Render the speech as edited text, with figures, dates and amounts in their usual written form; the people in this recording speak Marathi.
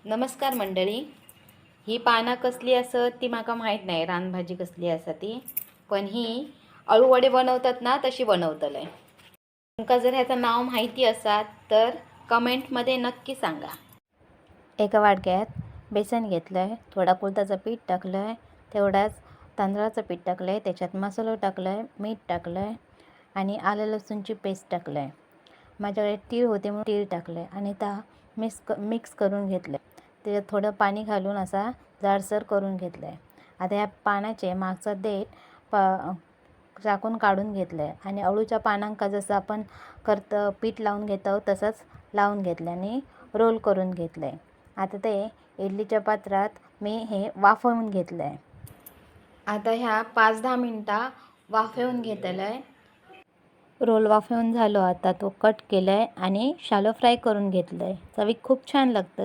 नमस्कार मंडळी. ही पानां कसली असत ती माका माहीत नाही, रानभाजी कसली असा ती, पण ही अळूवडे बनवतात ना तशी बनवतलंय. तुमका जर ह्याचं नाव माहिती असात तर कमेंटमध्ये नक्की सांगा. एका वाटक्यात बेसन घेतलंय, थोडा कुळथाचं पीठ टाकलंय, तेवढाच तांदळाचं पीठ टाकलंय, त्याच्यात मसालो टाकलंय, मीठ टाकलंय आणि आलं लसूणची पेस्ट टाकलंय. माझ्याकडे तीळ होते म्हणून तीळ टाकले आणि मिक्स करून घेतले. त्याच्यात थोडं पाणी घालून असा जाडसर करून घेतलं आहे. आता ह्या पानाचे मागचं देठ चाकून काढून घेतलं आहे आणि अळूच्या पानांका जसं आपण पीठ लावून घेतो तसंच लावून घेतलं आणि रोल करून घेतलं आहे. आता ते इडलीच्या पात्रात मी हे वाफवून घेतलं आहे. आता ह्या 5-10 मिनटं वाफवून घेतलं आहे. रोल वाफवून झालो. आता तो कट केला आहे आणि शालो फ्राय करून घेतलं आहे. चवीक खूप छान लागतात.